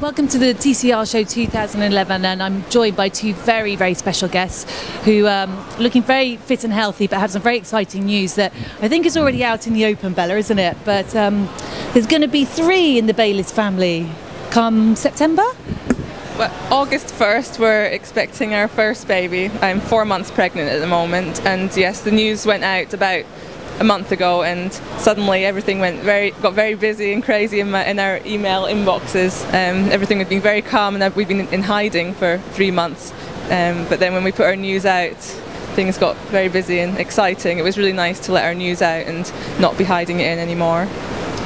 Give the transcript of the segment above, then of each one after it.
Welcome to the TCR Show 2011, and I'm joined by two very, very special guests who are looking very fit and healthy, but have some very exciting news that I think is already out in the open, Bella, isn't it? But there's going to be three in the Bayliss family come September. Well, August 1st, we're expecting our first baby. I'm 4 months pregnant at the moment, and yes, the news went out about a month ago, and suddenly everything got very busy and crazy in our email inboxes. Everything had been very calm, and we've been in hiding for 3 months. But then when we put our news out, things got very busy and exciting. It was really nice to let our news out and not be hiding it in anymore.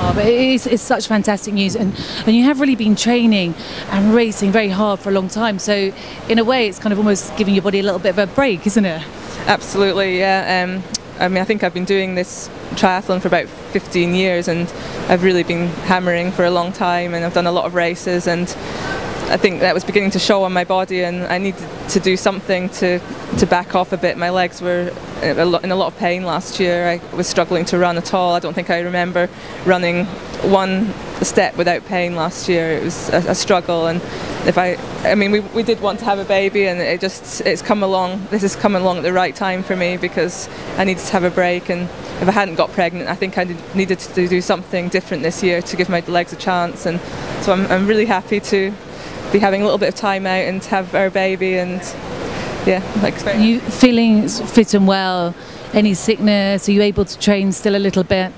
Oh, but it's such fantastic news, and you have really been training and racing very hard for a long time, so in a way it's kind of almost giving your body a little bit of a break, isn't it? Absolutely, yeah. I mean, I think I've been doing this triathlon for about 15 years, and I've really been hammering for a long time, and I've done a lot of races, and I think that was beginning to show on my body, and I needed to do something to back off a bit. My legs were in a lot of pain last year. I was struggling to run at all. I don't think I remember running one step without pain last year. It was a struggle, and I mean, we did want to have a baby, and it's come along. This has come along at the right time for me, because I needed to have a break, and if I hadn't got pregnant, I think I needed to do something different this year to give my legs a chance. And so I'm really happy to be having a little bit of time out and have our baby, and yeah, You feeling fit and well? Any sickness? Are you able to train still a little bit?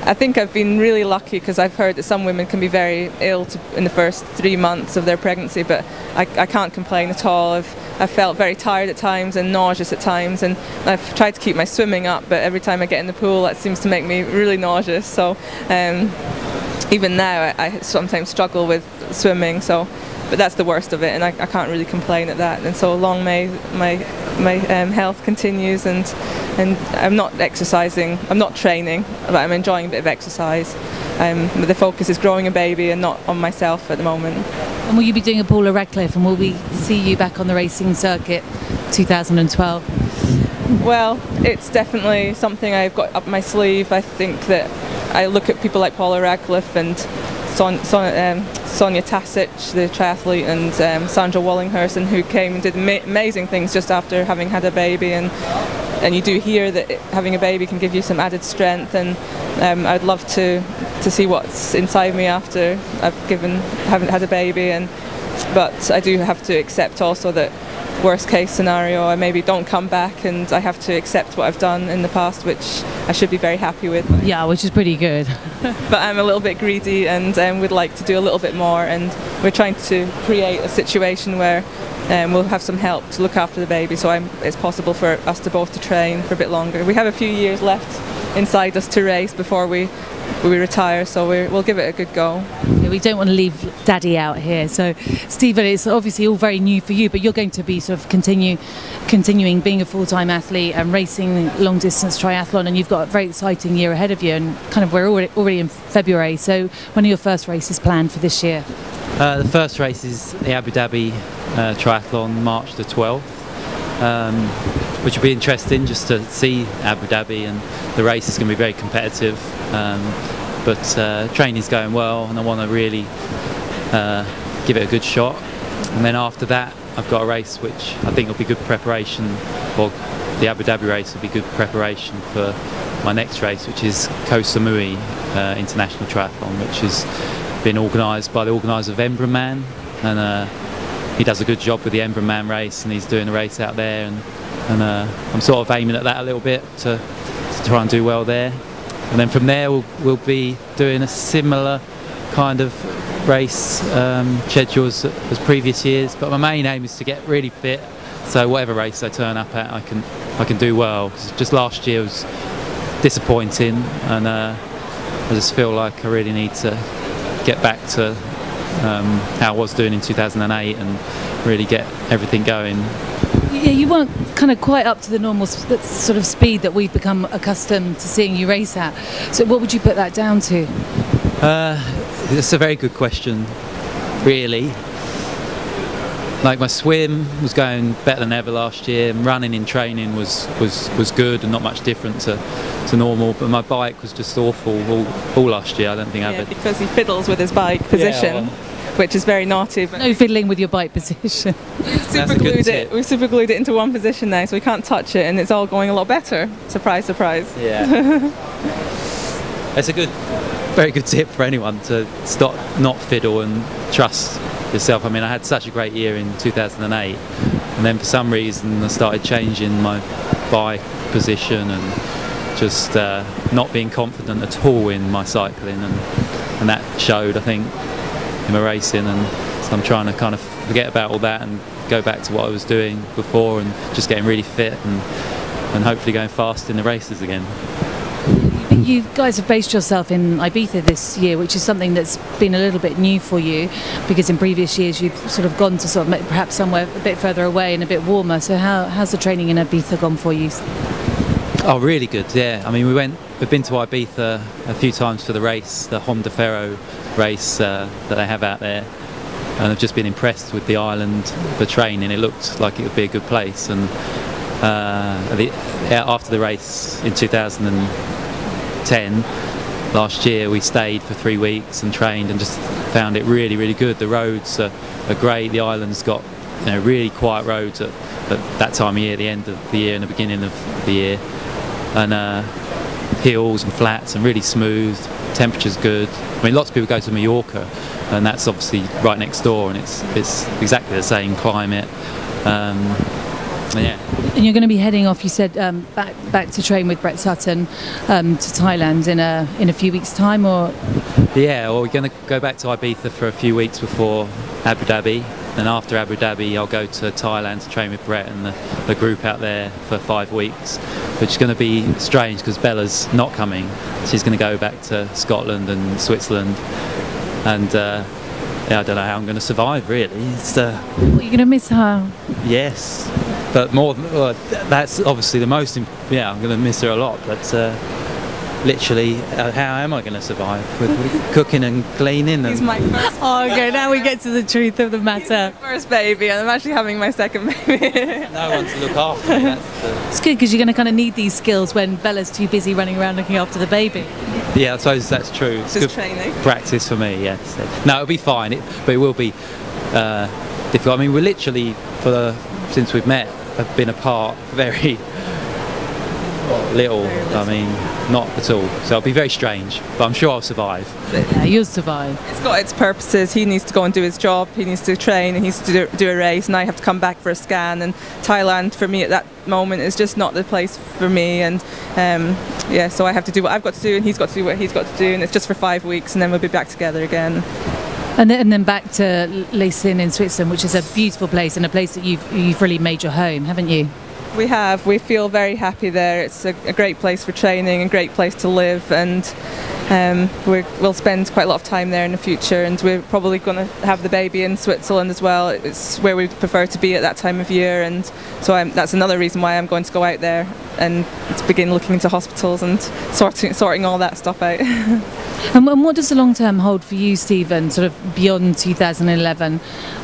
I think I've been really lucky, because I've heard that some women can be very ill in the first 3 months of their pregnancy, but I can't complain at all. I've felt very tired at times and nauseous at times, and I've tried to keep my swimming up, but every time I get in the pool that seems to make me really nauseous. So even now I sometimes struggle with swimming, but that's the worst of it, and I can't really complain at that. And so long may my health continues, and I'm not exercising, I'm not training, but I'm enjoying a bit of exercise. But the focus is growing a baby and not on myself at the moment. And will you be doing a Paula Radcliffe, and will we see you back on the racing circuit 2012? Well, it's definitely something I've got up my sleeve. I think that I look at people like Paula Radcliffe and Sonia Tasic, the triathlete, and Sandra Wallinghurst, who came and did amazing things just after having had a baby, and you do hear that having a baby can give you some added strength, and I'd love to see what's inside me after haven't had a baby, but I do have to accept also that worst case scenario, I maybe don't come back, and I have to accept what I've done in the past, which I should be very happy with. Yeah, which is pretty good. But I'm a little bit greedy, and would like to do a little bit more, and we're trying to create a situation where we'll have some help to look after the baby, so it's possible for us to both to train for a bit longer. We have a few years left inside us to race before we retire, so we'll give it a good go. Yeah, we don't want to leave Daddy out here. So, Stephen, it's obviously all very new for you, but you're going to be sort of continuing being a full-time athlete and racing long-distance triathlon, and you've got a very exciting year ahead of you. And kind of we're already in February. So, when are your first races planned for this year? The first race is the Abu Dhabi triathlon, March the 12th. Which will be interesting just to see Abu Dhabi, and the race is going to be very competitive, but training's going well, and I want to really give it a good shot. And then after that I've got a race which I think will be good preparation, or the Abu Dhabi race will be good preparation for my next race, which is Koh Samui International Triathlon, which has been organised by the organiser of Emmerson, and he does a good job with the Emmerson race, and he's doing a race out there, and I'm sort of aiming at that a little bit to try and do well there. And then from there we'll be doing a similar kind of race schedule as previous years, but my main aim is to get really fit, so whatever race I turn up at I can do well. 'Cause just last year was disappointing, and I just feel like I really need to get back to how I was doing in 2008 and really get everything going. Yeah, you weren't kind of quite up to the normal sort of speed that we've become accustomed to seeing you race at. So what would you put that down to? It's a very good question, really. Like, my swim was going better than ever last year, and running in training was good and not much different to normal, but my bike was just awful all last year. I don't think I ever... because he fiddles with his bike position. Yeah, which is very naughty. But No fiddling with your bike position. we've super glued it into one position now, so we can't touch it, and it's all going a lot better. Surprise, surprise. Yeah. It's a very good tip for anyone to not fiddle and trust yourself. I mean, I had such a great year in 2008, and then for some reason I started changing my bike position and just not being confident at all in my cycling, and that showed, I think, in my racing. And so I'm trying to kind of forget about all that and go back to what I was doing before, and just getting really fit and hopefully going fast in the races again. You guys have based yourself in Ibiza this year, which is something that's been a little bit new for you, because in previous years you've sort of gone to sort of perhaps somewhere a bit further away and a bit warmer. So how's the training in Ibiza gone for you? Oh, really good, yeah. I mean, we've been to Ibiza a few times for the race, the Honda Ferro race that they have out there, and I've just been impressed with the island for training. It looked like it would be a good place, and after the race in 2010 last year, we stayed for 3 weeks and trained and just found it really, really good. The roads are great. The island's got really quiet roads at that time of year, the end of the year and the beginning of the year, and hills and flats and really smooth. Temperature's good. I mean, lots of people go to Mallorca, and that's obviously right next door, and it's exactly the same climate. Yeah. And you're going to be heading off, you said, back to train with Brett Sutton to Thailand in a few weeks' time, or? Yeah, well, we're going to go back to Ibiza for a few weeks before Abu Dhabi, and after Abu Dhabi I'll go to Thailand to train with Brett and the group out there for 5 weeks, which is going to be strange because Bella's not coming. She's going to go back to Scotland and Switzerland, and yeah, I don't know how I'm going to survive, really. Well, you're going to miss her. Yes, but that's obviously the most. Yeah, I'm going to miss her a lot. But literally, how am I going to survive with cooking and cleaning? He's my first. Oh, okay. Now we get to the truth of the matter. He's my first baby, and I'm actually having my second baby. No one to look after me. It's good because you're going to kind of need these skills when Bella's too busy running around looking after the baby. Yeah, I suppose that's true. It's just good training. Practice for me. Yes. No, it'll be fine. But it will be difficult. I mean, we're literally since we've met have been apart very little. I mean, not at all. So it'll be very strange, but I'm sure I'll survive. Yeah, you'll survive. It's got its purposes. He needs to go and do his job. He needs to train, and he needs to do a race, and I have to come back for a scan. And Thailand, for me at that moment, is just not the place for me. And yeah, so I have to do what I've got to do, and he's got to do what he's got to do, and it's just for 5 weeks, and then we'll be back together again. And then back to Bayliss in Switzerland, which is a beautiful place and a place that you've really made your home, haven't you? We have. We feel very happy there. It's a great place for training, a great place to live, and we'll spend quite a lot of time there in the future, and we're probably going to have the baby in Switzerland as well. It's where we prefer to be at that time of year, and so that's another reason why I'm going to go out there and to begin looking into hospitals and sorting all that stuff out. And what does the long term hold for you, Stephen, sort of beyond 2011?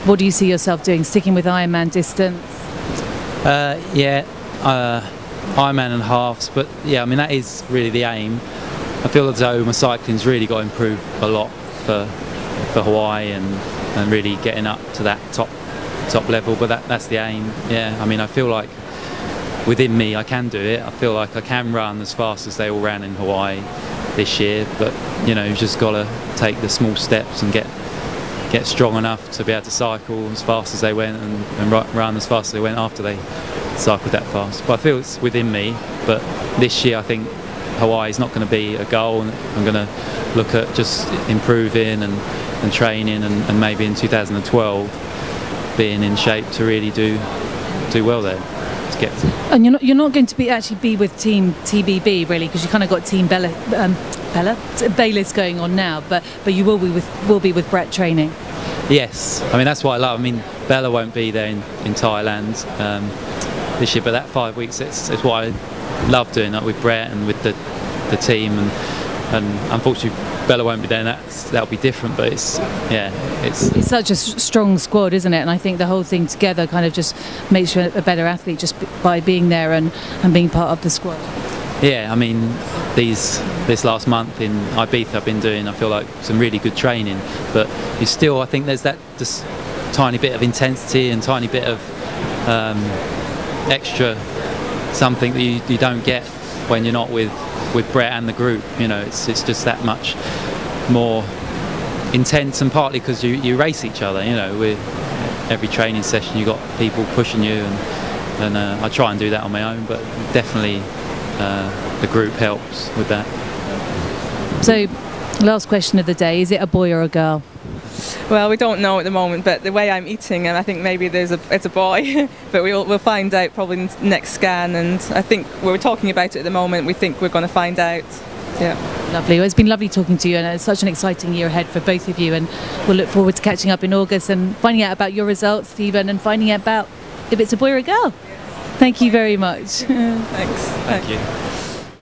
What do you see yourself doing? Sticking with Ironman distance? Yeah, Ironman and halves, but yeah, I mean, that is really the aim. I feel as though my cycling's really got to improve a lot for Hawaii and really getting up to that top level, but that's the aim. Yeah, I mean, I feel like within me I can do it. I feel like I can run as fast as they all ran in Hawaii this year, but you've just got to take the small steps and get strong enough to be able to cycle as fast as they went and run as fast as they went after they cycled that fast. But I feel it's within me. But this year I think Hawaii is not going to be a goal, and I'm going to look at just improving and training, and maybe in 2012 being in shape to really do well there. And you're not going to be with Team TBB really, because you kind of got Team Bayliss going on now, but you will be with Brett training. Yes, I mean, that's what I love. I mean, Bella won't be there in Thailand this year, but that 5 weeks, it's what I love doing, like with Brett and with the team, and unfortunately Bella won't be there, and that'll be different, but it's such a strong squad, isn't it? And I think the whole thing together kind of just makes you a better athlete just by being there and being part of the squad. Yeah, I mean, these this last month in Ibiza I've been doing, I feel like, some really good training, but you still, I think there's that just tiny bit of intensity and tiny bit of extra something that you don't get when you're not with Brett and the group. You know, it's just that much more intense, and partly because you race each other. You know, with every training session you got people pushing you, and I try and do that on my own, but definitely the group helps with that. So, last question of the day, is it a boy or a girl? Well, we don't know at the moment, but the way I'm eating, and I think maybe it's a boy, but we'll find out probably next scan, and I think we're talking about it at the moment. We think we're going to find out. Yeah. Lovely. Well, it's been lovely talking to you, and it's such an exciting year ahead for both of you, and we'll look forward to catching up in August and finding out about your results, Stephen, and finding out about if it's a boy or a girl. Thank you very much. Thanks. Thank you.